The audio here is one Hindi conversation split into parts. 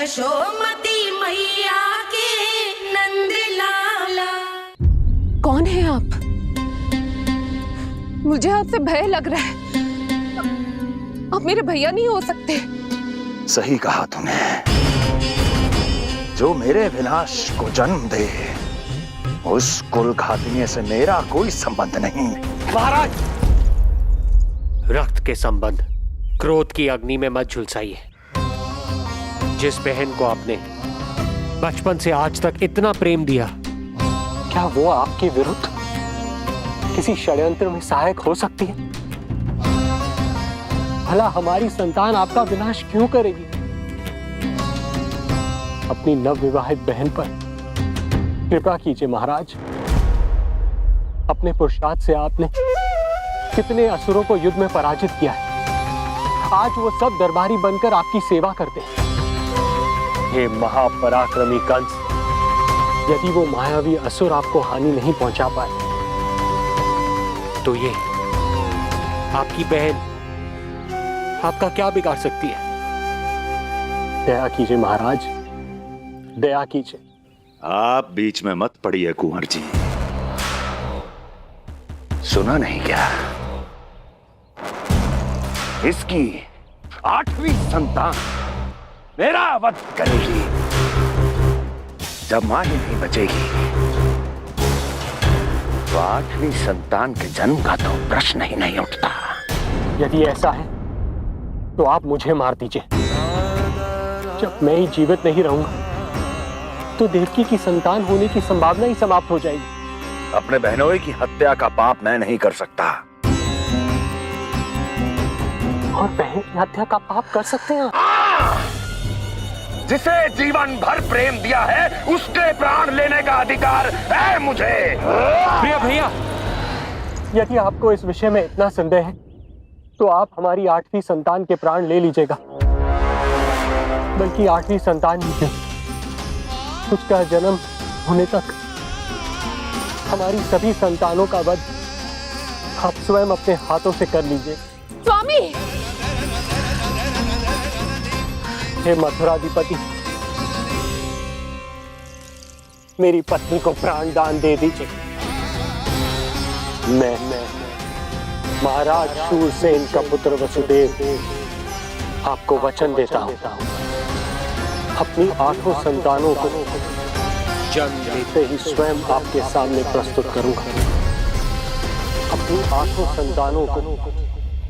यशोमती मैया के नंद लाला। कौन है आप? मुझे आपसे भय लग रहा है। आप मेरे भैया नहीं हो सकते। सही कहा तूने। जो मेरे विनाश को जन्म दे उस कुल घातिनी से मेरा कोई संबंध नहीं। महाराज, रक्त के संबंध क्रोध की अग्नि में मत झुलसाइए। जिस बहन को आपने बचपन से आज तक इतना प्रेम दिया, क्या वो आपके विरुद्ध किसी षड्यंत्र में सहायक हो सकती है? भला हमारी संतान आपका विनाश क्यों करेगी? अपनी नवविवाहित बहन पर कृपा कीजिए महाराज। अपने पुरुषार्थ से आपने कितने असुरों को युद्ध में पराजित किया है। आज वो सब दरबारी बनकर आपकी सेवा करते हैं। ये महापराक्रमी कंस, यदि वो मायावी असुर आपको हानि नहीं पहुंचा पाए, तो ये आपकी बहन आपका क्या बिगाड़ सकती है? दया कीजिए महाराज, दया कीजिए। आप बीच में मत पड़िए कुंवर जी। सुना नहीं क्या? इसकी 8वीं संतान मेरा वध करेगी। जब मां ही नहीं बचेगी तो 8वीं संतान के जन्म का तो प्रश्न ही नहीं उठता। यदि ऐसा है तो आप मुझे मार दीजिए। जब मैं ही जीवित नहीं रहूंगा तो देवकी की संतान होने की संभावना ही समाप्त हो जाएगी। अपने बहनोई की हत्या का पाप मैं नहीं कर सकता। और बहन की हत्या का पाप कर सकते हैं? जिसे जीवन भर प्रेम दिया है उसके प्राण लेने का अधिकार है मुझे। प्रिय भैया, यदि आपको इस विषय में इतना संदेह है तो आप हमारी 8वीं संतान के प्राण ले लीजिएगा। बल्कि 8वीं संतान ही क्यों, उसका जन्म होने तक हमारी सभी संतानों का वध आप स्वयं अपने हाथों से कर लीजिए। स्वामी! हे मथुराधिपति, मेरी पत्नी को प्राण दान दे दीजिए। मैं महाराज शूरसेन का पुत्र वसुदेव आपको वचन देता हूं, अपनी 8 संतानों को जन्म लेते ही स्वयं आपके सामने प्रस्तुत करूंगा। अपनी 8 संतानों को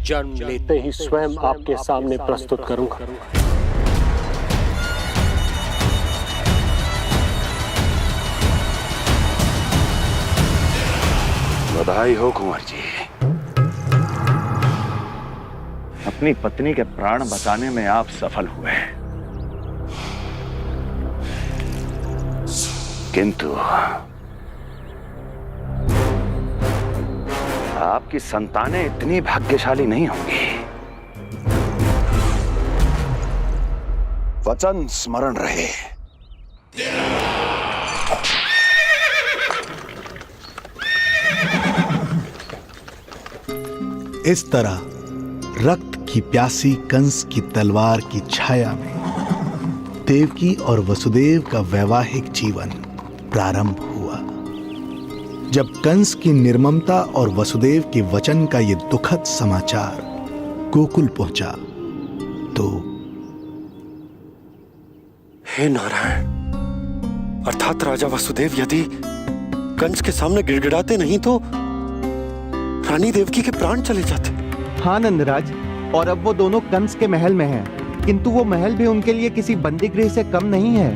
जन्म लेते ही स्वयं आपके सामने प्रस्तुत करूंगा। बधाई हो कुंवर जी। अपनी पत्नी के प्राण बचाने में आप सफल हुए, किंतु आपकी संतानें इतनी भाग्यशाली नहीं होंगी। वचन स्मरण रहे। इस तरह रक्त की प्यासी कंस की तलवार की छाया में देवकी और वसुदेव का वैवाहिक जीवन प्रारंभ हुआ। जब कंस की निर्ममता और वसुदेव के वचन का ये दुखद समाचार गोकुल पहुंचा तो हे नारायण, अर्थात राजा वसुदेव यदि कंस के सामने गिड़गिड़ाते नहीं तो रानी देवकी के प्राण चले जाते। हाँ नंदराज, और अब वो दोनों कंस के महल में हैं, किंतु वो महल भी उनके लिए किसी बंदी गृह से कम नहीं है।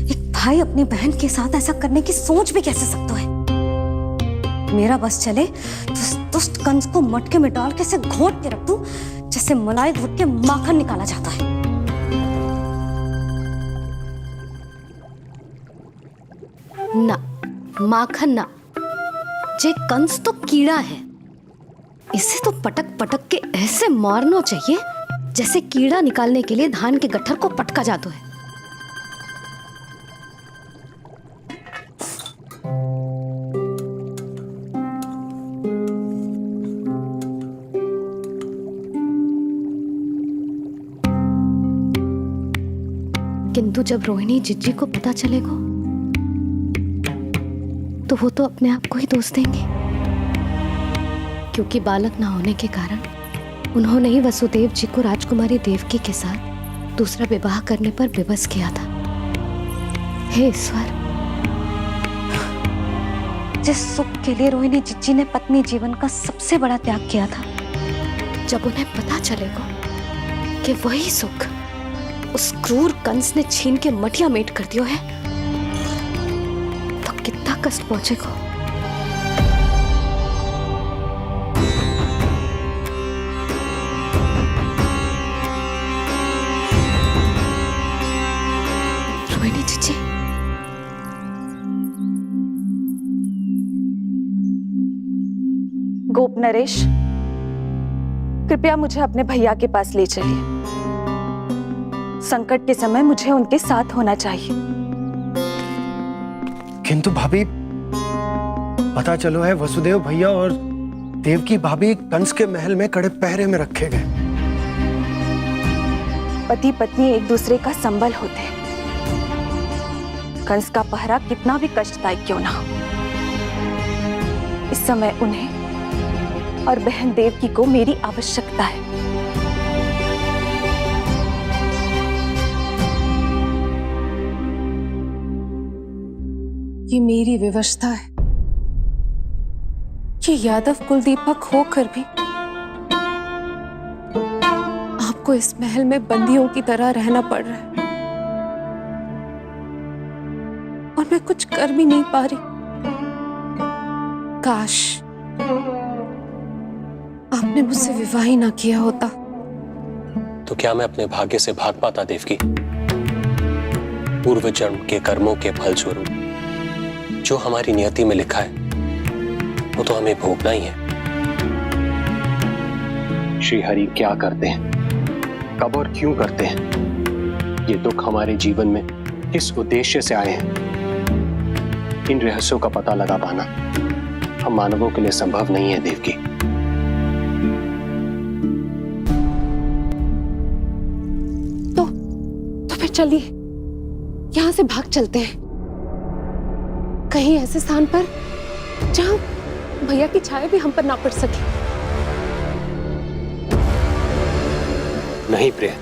एक भाई अपनी बहन के साथ ऐसा करने की सोच भी कैसे सकता है? मेरा बस चले तो उस दुष्ट कंस को मटके में डाल के इसे घोंट के रख दूं, जैसे मलाई घोट के माखन निकाला जाता है। ना, माखन ना, जे कंस तो कीड़ा है। इसे तो पटक पटक के ऐसे मारना चाहिए जैसे कीड़ा निकालने के लिए धान के गट्ठर को पटका जाता है। किंतु जब रोहिणी जिज्जी को पता चलेगा तो वो तो अपने आप को ही दोष देंगे, क्योंकि बालक ना होने के कारण उन्होंने ही वसुदेव जी को राजकुमारी देवकी के साथ दूसरा विवाह करने पर विवश किया था। हे ईश्वर, जिस सुख के लिए रोहिणी जिज्जी ने पत्नी जीवन का सबसे बड़ा त्याग किया था, जब उन्हें पता चलेगा कि वही सुख उस क्रूर कंस ने छीन के मटिया मेट कर दिया है, तो कितना कष्ट पहुंचेगा। रोहिणी जीजी, गोप नरेश, कृपया मुझे अपने भैया के पास ले चलिए। संकट के समय मुझे उनके साथ होना चाहिए। किंतु भाभी, पता चलो है वसुदेव भैया और देवकी भाभी कंस के महल में कड़े पहरे में रखे गए। पति पत्नी एक दूसरे का संबल होते हैं। कंस का पहरा कितना भी कष्टदायक क्यों ना हो, इस समय उन्हें और बहन देवकी को मेरी आवश्यकता है। ये मेरी विवशता है। ये यादव कुलदीपक होकर भी आपको इस महल में बंदियों की तरह रहना पड़ रहा है, और मैं कुछ कर भी नहीं पा रही। काश आपने मुझसे विवाह ही ना किया होता। तो क्या मैं अपने भाग्य से भाग पाता देवकी? पूर्व जन्म के कर्मों के फलस्वरूप जो हमारी नियति में लिखा है वो तो हमें भोगना ही है। श्री हरि क्या करते हैं, कब और क्यों करते हैं, ये दुख हमारे जीवन में किस उद्देश्य से आए हैं, इन रहस्यों का पता लगा पाना हम मानवों के लिए संभव नहीं है देवकी। तो फिर चलिए यहां से भाग चलते हैं, कहीं ऐसे स्थान पर जहां भैया की छाया भी हम पर ना पड़ सके। नहीं प्रिय,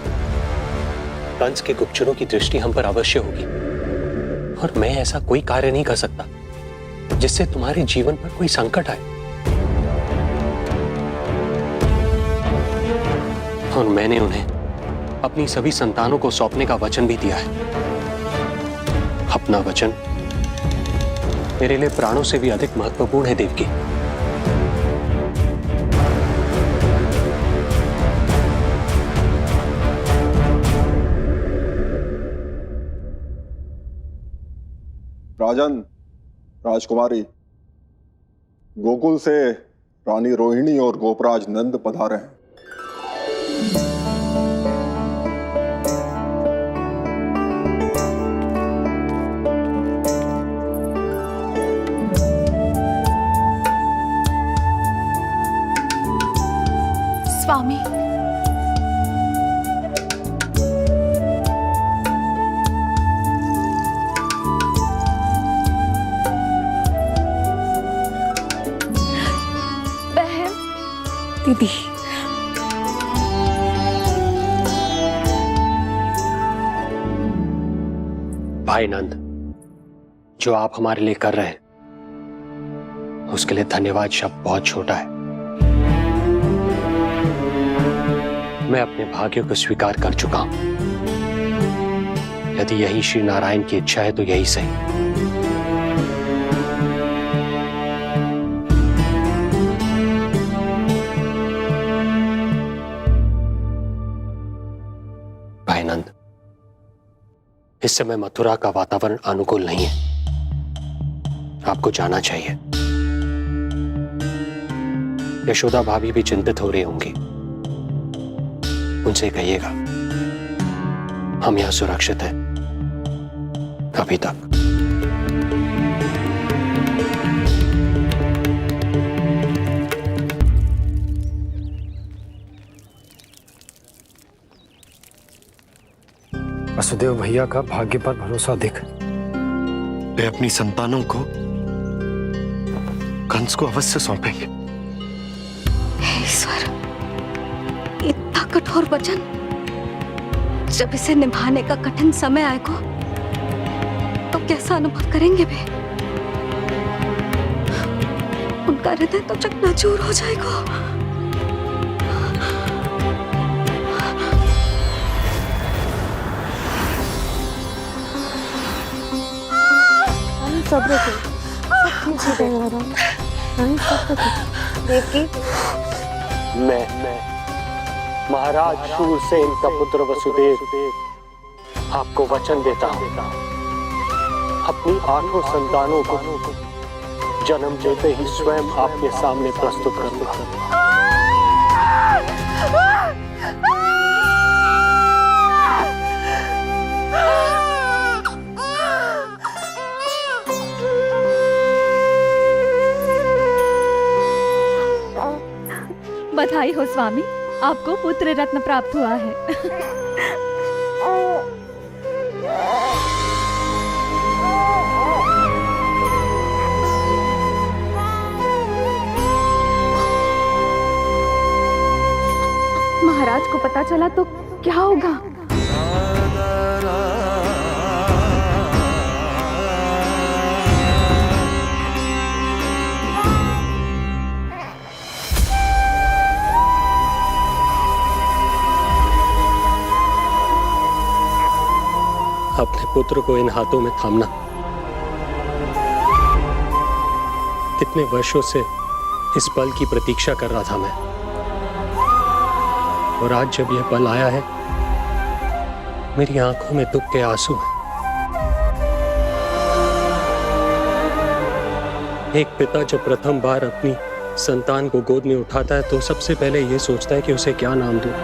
कंस के गुप्तचरों की दृष्टि हम पर अवश्य होगी, और मैं ऐसा कोई कार्य नहीं कर सकता जिससे तुम्हारे जीवन पर कोई संकट आए। और मैंने उन्हें अपनी सभी संतानों को सौंपने का वचन भी दिया है। अपना वचन मेरे लिए प्राणों से भी अधिक महत्वपूर्ण है देवकी। राजन, राजकुमारी, गोकुल से रानी रोहिणी और गोपराज नंद पधारे हैं। स्वामी, बहन, दीदी, भाई नंद, जो आप हमारे लिए कर रहे हैं उसके लिए धन्यवाद शब्द बहुत छोटा है। मैं अपने भाग्य को स्वीकार कर चुका हूं। यदि यही श्री नारायण की इच्छा है तो यही सही। भाई नंद, इस समय मथुरा का वातावरण अनुकूल नहीं है, आपको जाना चाहिए। यशोदा भाभी भी चिंतित हो रही होंगी, उनसे कहिएगा हम यहां सुरक्षित हैं अभी तक। वसुदेव भैया का भाग्य पर भरोसा देख वे अपनी संतानों को कंस को अवश्य सौंपेंगे। हे ईश्वर, इतना कठोर वचन, जब इसे निभाने का कठिन समय आएगा तो कैसा अनुभव करेंगे वे? उनका हृदय तो चकनाचूर हो जाएगा। सब्र से सब ठीक हो जाएगा। देवकी, मैं महाराज शूरसेन का पुत्र वसुदेव आपको वचन देता हूं, अपनी 8 संतानों को जन्म देते ही स्वयं आपके सामने प्रस्तुत करूंगा। बधाई हो स्वामी, आपको पुत्र रत्न प्राप्त हुआ है। महाराज को पता चला तो क्या होगा? अपने पुत्र को इन हाथों में थामना। कितने वर्षों से इस पल की प्रतीक्षा कर रहा था मैं, और आज जब यह पल आया है, मेरी आंखों में दुख के आंसू हैं। एक पिता जब प्रथम बार अपनी संतान को गोद में उठाता है तो सबसे पहले यह सोचता है कि उसे क्या नाम दूं,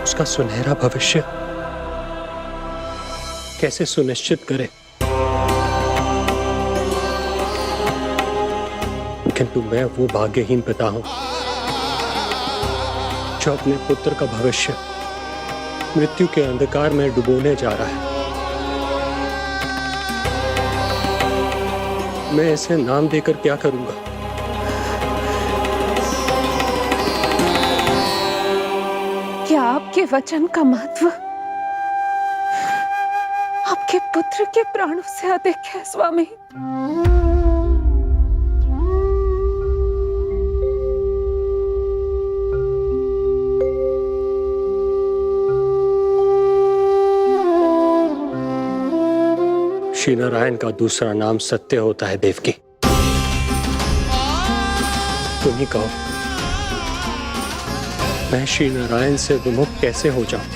उसका सुनहरा भविष्य कैसे सुनिश्चित करे। किंतु मैं वो भाग्यहीन पिता हूं जो अपने पुत्र का भविष्य मृत्यु के अंधकार में डुबोने जा रहा है। मैं इसे नाम देकर क्या करूंगा? क्या आपके वचन का महत्व आपके पुत्र के प्राणों से अधिक है स्वामी? श्री नारायण का दूसरा नाम सत्य होता है देवकी। तुम ही कहो, मैं श्री नारायण से विमुख कैसे हो जाऊं?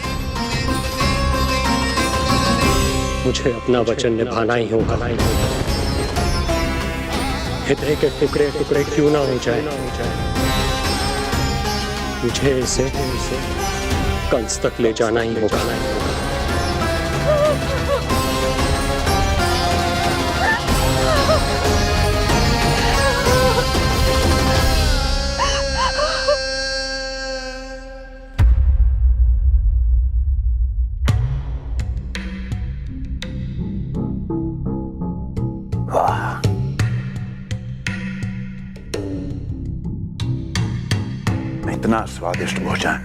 मुझे अपना वचन निभाना ही होगा। हृदय के टुकड़े टुकड़े क्यों ना हो जाए, मुझे इसे कंस तक ले जाना ही होगा। इतना स्वादिष्ट भोजन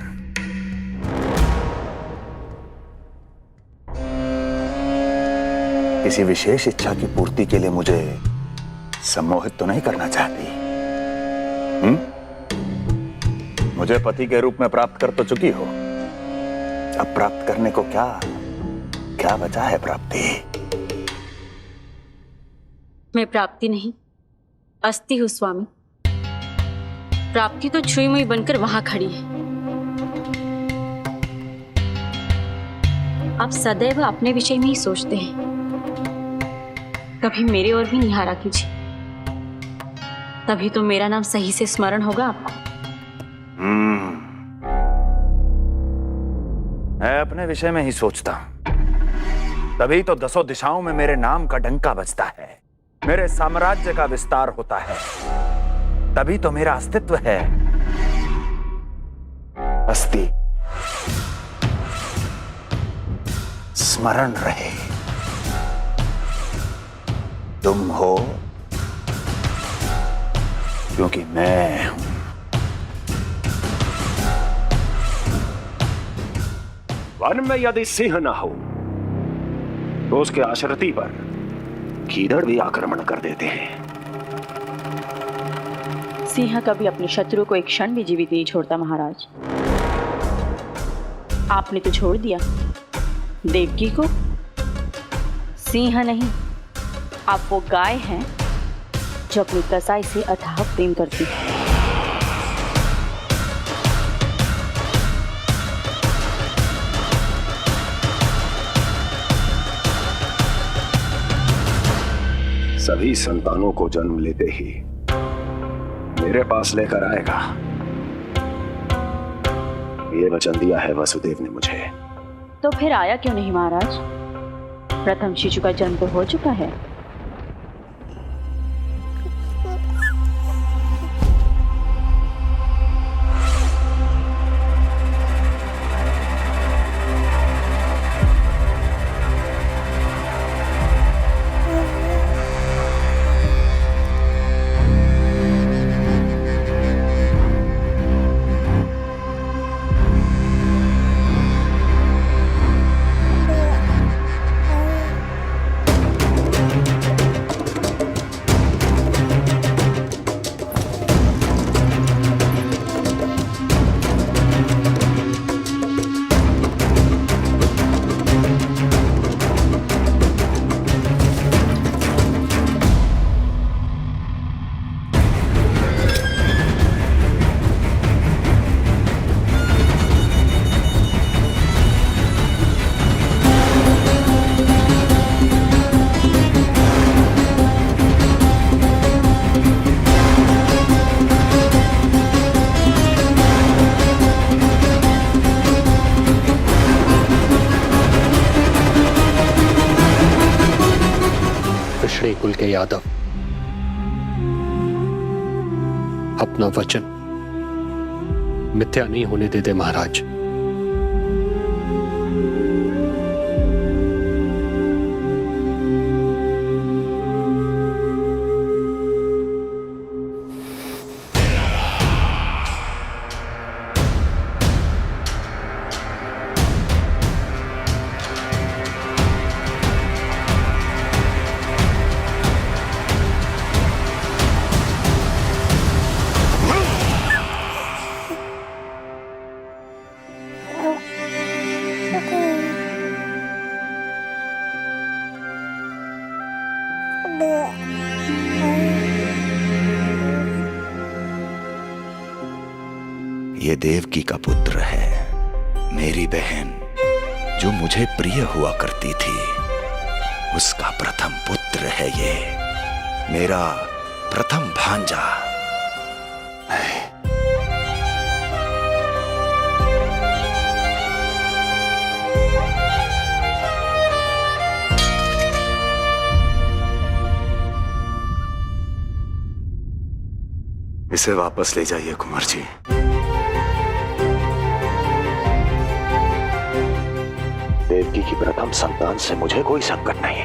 किसी विशेष इच्छा की पूर्ति के लिए मुझे सम्मोहित तो नहीं करना चाहती? मुझे पति के रूप में प्राप्त कर तो चुकी हो, अब प्राप्त करने को क्या क्या बचा है? प्राप्ति मैं प्राप्ति नहीं, अस्थि हूं स्वामी। प्राप्ति तो छुई मुई बनकर वहां खड़ी है। आप सदैव अपने विषय में ही सोचते हैं, कभी मेरे ओर भी निहारा कीजिए, तभी तो मेरा नाम सही से स्मरण होगा आपको। मैं अपने विषय में ही सोचता हूं, तभी तो 10 दिशाओं में मेरे नाम का डंका बजता है, मेरे साम्राज्य का विस्तार होता है, तभी तो मेरा अस्तित्व है। अस्थि स्मरण रहे, तुम हो क्योंकि मैं हूं। वन में यदि सिंह न हो तो उसके आश्रिति पर गीदड़ भी आक्रमण कर देते हैं। सिंह कभी अपने शत्रु को एक क्षण भी जीवित नहीं छोड़ता महाराज। आपने तो छोड़ दिया देवकी को। सिंह नहीं, आप वो गाय हैं जो अपनी कसाई से अथाह प्रेम करती है। सभी संतानों को जन्म लेते ही मेरे पास लेकर आएगा, ये वचन दिया है वसुदेव ने मुझे। तो फिर आया क्यों नहीं महाराज? प्रथम शिशु का जन्म तो हो चुका है। कुल के यादव अपना वचन मिथ्या नहीं होने देते महाराज। ये देवकी का पुत्र है, मेरी बहन जो मुझे प्रिय हुआ करती थी, उसका प्रथम पुत्र है ये, मेरा प्रथम भांजा। इसे वापस ले जाइए कुंवर जी। देवकी की प्रथम संतान से मुझे कोई संकट नहीं।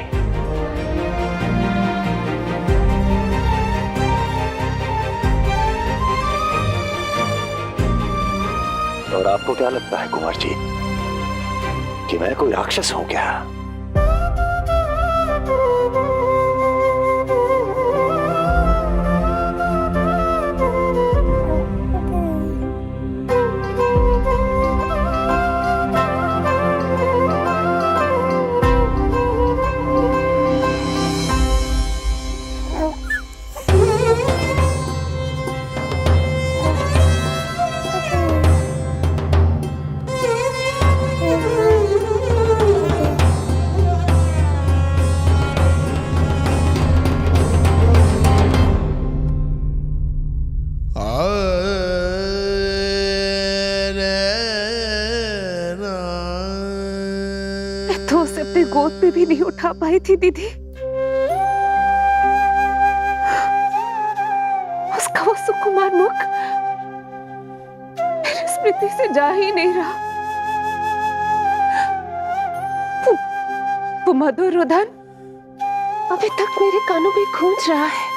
और आपको क्या लगता है कुंवर जी कि मैं कोई राक्षस हूं क्या? तो उसे अपनी गोद पे भी नहीं उठा पाई थी दीदी। उसका वो सुकुमार मुख मेरी स्मृति से जा ही नहीं रहा। वो मधुर रुदन अभी तक मेरे कानों में गूंज रहा है।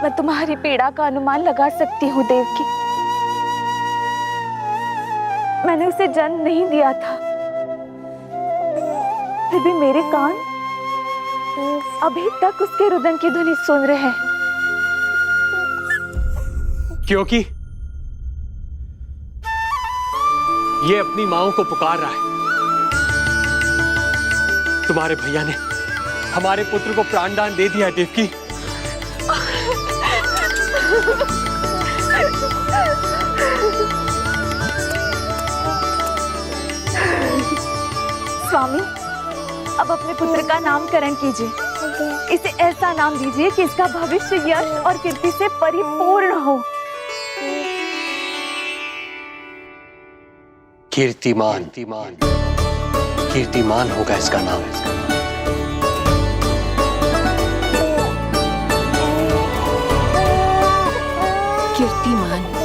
मैं तुम्हारी पीड़ा का अनुमान लगा सकती हूँ देवकी। मैंने उसे जन्म नहीं दिया था, फिर भी मेरे कान अभी तक उसके रुदन की ध्वनि सुन रहे हैं। क्योंकि ये अपनी माओ को पुकार रहा है। तुम्हारे भैया ने हमारे पुत्र को प्राणदान दे दिया देवकी। स्वामी, अब अपने पुत्र का नामकरण कीजिए। इसे ऐसा नाम दीजिए कि इसका भविष्य यश और कीर्ति से परिपूर्ण हो। कीर्तिमान कीर्तिमान होगा इसका नाम। कीर्तिमान।